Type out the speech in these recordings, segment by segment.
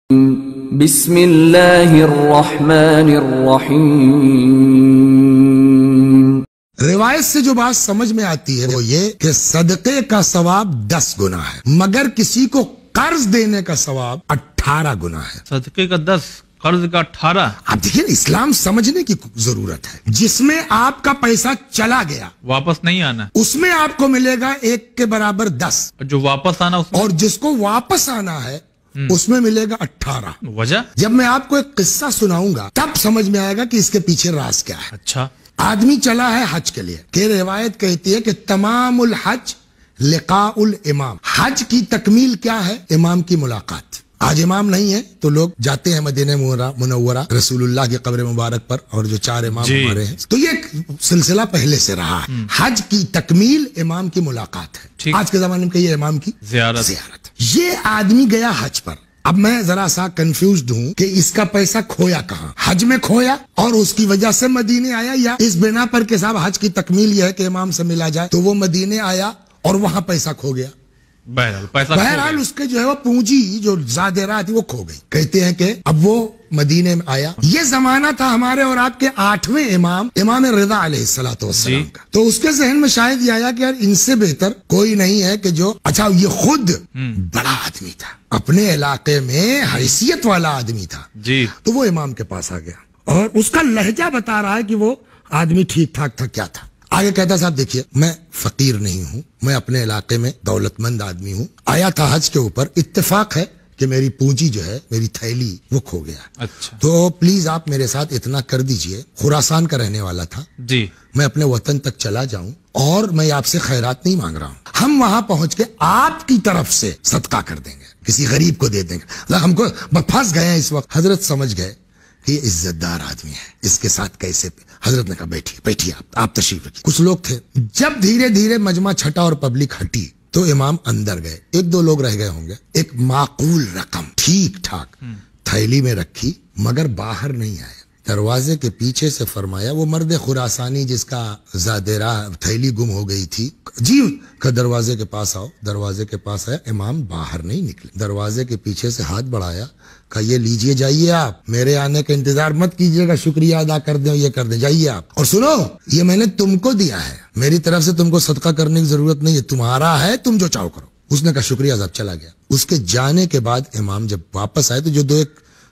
بسم اللہ الرحمن الرحیم۔ روایت سے جو بات سمجھ میں آتی ہے وہ یہ کہ صدقے کا ثواب 10 گنا ہے، مگر کسی کو قرض دینے کا ثواب 18 گنا ہے۔ صدقے کا 10، قرض کا 18۔ اب دیکھیں اسلام سمجھنے کی ضرورت ہے۔ جس میں آپ کا پیسہ چلا گیا واپس نہیں آنا، اس میں آپ کو ملے گا 1 کے برابر 10، جو واپس آنا اس میں اور جس کو واپس آنا ہے اس میں ملے گا 18۔ وجہ؟ جب میں آپ کو ایک قصہ سناؤں گا تب سمجھ میں آئے گا کہ اس کے پیچھے راز کیا ہے۔ اچھا، آدمی چلا ہے حج کے لیے، کہ روایت کہتی ہے کہ تمام الحج لقاء الامام، حج کی تکمیل کیا ہے؟ امام کی ملاقات۔ آج امام نہیں ہے تو لوگ جاتے ہیں مدینہ منورہ رسول اللہ کی قبر مبارک پر، اور جو 4 امام ہمارے ہیں، تو یہ سلسلہ پہلے سے رہا ہے۔ حج کی تکمیل امام کی ملاقات ہے، آج کے زمانے میں کہیے امام کی زیارت۔ یہ آدمی گیا حج پر۔ اب میں ذرا سا کنفیوزڈ ہوں کہ اس کا پیسہ کھویا کہاں؟ حج میں کھویا اور اس کی وجہ سے مدینے آیا، یا اس بنا پر کہ صاحب حج کی تکمیل یہ ہے کہ امام سے ملا جائے تو وہ مدینے آیا اور وہاں پیسہ کھو گیا؟ بہرحال اس کے جو ہے وہ پونجی جو زادرہ تھی وہ کھو گئی۔ کہتے ہیں کہ اب وہ مدینے میں آیا، یہ زمانہ تھا ہمارے اور آپ کے 8ویں امام رضا علیہ السلام کا، تو اس کے ذہن میں شاید یہ آیا کہ یار ان سے بہتر کوئی نہیں ہے کہ جو، اچھا یہ خود بڑا آدمی تھا، اپنے علاقے میں حیثیت والا آدمی تھا جی، تو وہ امام کے پاس آ گیا اور اس کا لہجہ بتا رہا ہے کہ وہ آدمی ٹھیک ٹھاک تھا، کیا تھا۔ آگے کہتا صاحب دیکھیے میں فقیر نہیں ہوں، میں اپنے علاقے میں دولت مند آدمی ہوں، آیا تھا حج کے اوپر، اتفاق ہے کہ میری پونجی جو ہے، میری تھیلی وہ کھو گیا۔ اچھا، تو پلیز آپ میرے ساتھ اتنا کر دیجئے، خراسان کا رہنے والا تھا جی، میں اپنے وطن تک چلا جاؤں اور میں آپ سے خیرات نہیں مانگ رہا ہوں، ہم وہاں پہنچ کے آپ کی طرف سے صدقہ کر دیں گے، کسی غریب کو دے دیں گے۔ ہم کو پھنس گئے ہیں اس وقت۔ حضرت سمجھ گئے کہ یہ عزت دار آدمی ہے، اس کے ساتھ کیسے؟ حضرت نے کہا بیٹھیے آپ تشریف رکھیے۔ کچھ لوگ تھے، جب دھیرے دھیرے مجمع چھٹا اور پبلک ہٹی تو امام اندر گئے، 1-2 لوگ رہ گئے ہوں گے، ایک معقول رقم ٹھیک ٹھاک تھیلی میں رکھی، مگر باہر نہیں آئے۔ دروازے کے پیچھے سے فرمایا، وہ مرد خراسانی جس کا زادرہ تھیلی گم ہو گئی تھی، جی کہ دروازے کے پاس آؤ۔ دروازے کے پاس آیا، امام باہر نہیں نکلے، دروازے کے پیچھے سے ہاتھ بڑھایا، کہ یہ لیجئے، جائیے آپ، میرے آنے کا انتظار مت کیجئے گا، شکریہ ادا کر دیں، یہ کر دیں، جائیے آپ۔ اور سنو، یہ میں نے تم کو دیا ہے، میری طرف سے تم کو صدقہ کرنے کی ضرورت نہیں ہے، تمہارا ہے، تم جو چاہو کرو۔ اس نے کہا شکریہ صاحب، چلا گیا۔ اس کے جانے کے بعد امام جب واپس آئے تو جو 2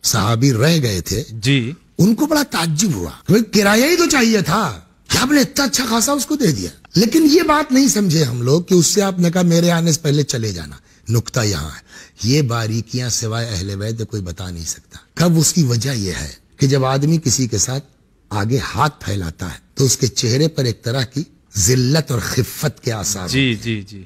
صحابی رہ گئے تھے جی، ان کو بڑا تعجب ہوا، کرایہ ہی تو چاہیے تھا، کیا آپ نے اتنا اچھا خاصا اس کو دے دیا؟ لیکن یہ بات نہیں سمجھے ہم لوگ کہ اس سے آپ نے کہا میرے آنے سے پہلے چلے جانا۔ نکتہ یہاں ہے، یہ باریکیاں سوائے اہل بیت کوئی بتا نہیں سکتا۔ کب؟ اس کی وجہ یہ ہے کہ جب آدمی کسی کے ساتھ آگے ہاتھ پھیلاتا ہے تو اس کے چہرے پر ایک طرح کی ذلت اور خفت کے آثار جی جی جی،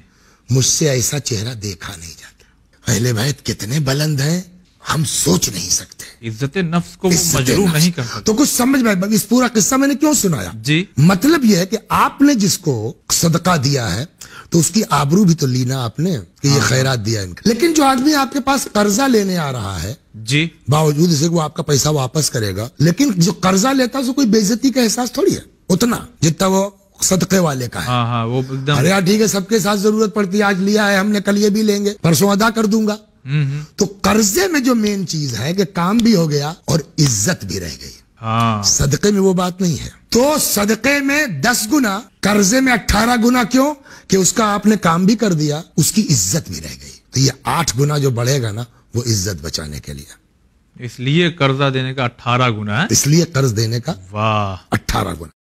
مجھ سے ایسا چہرہ دیکھا نہیں جاتا۔ اہل بیت کتنے بلند ہیں ہم سوچ نہیں سکتے، عزت نفس کو وہ مجروح نہیں کر سکتے۔ تو کچھ سمجھ میں، اس پورا قصہ میں نے کیوں سنایا جی؟ مطلب یہ ہے کہ آپ نے جس کو صدقہ دیا ہے تو اس کی آبرو بھی تو لینا آپ نے کہ یہ خیرات دیا ہے۔ لیکن جو آدمی آپ کے پاس قرضہ لینے آ رہا ہے جی، باوجود اسے وہ آپ کا پیسہ واپس کرے گا، لیکن جو قرضہ لیتا ہے اسے کوئی بے عزتی کا احساس تھوڑی ہے اتنا جتنا وہ صدقے والے کا ہے۔ ہاں، وہ ایک دم، ارے یار ٹھیک ہے، سب کے ساتھ ضرورت پڑتی ہے، آج لیا ہے ہم نے، کل یہ بھی لیں گے، پرسوں ادا کر دوں گا۔ تو قرضے میں جو مین چیز ہے کہ کام بھی ہو گیا اور عزت بھی رہ گئی۔ صدقے میں وہ بات نہیں ہے۔ تو صدقے میں 10 گنا، قرضے میں 18 گنا۔ کیوں؟ کہ اس کا آپ نے کام بھی کر دیا، اس کی عزت بھی رہ گئی۔ تو یہ 8 گنا جو بڑھے گا نا، وہ عزت بچانے کے لیے، اس لیے قرضہ دینے کا 18 گنا ہے، اس لیے قرض دینے کا واہ 18 گنا۔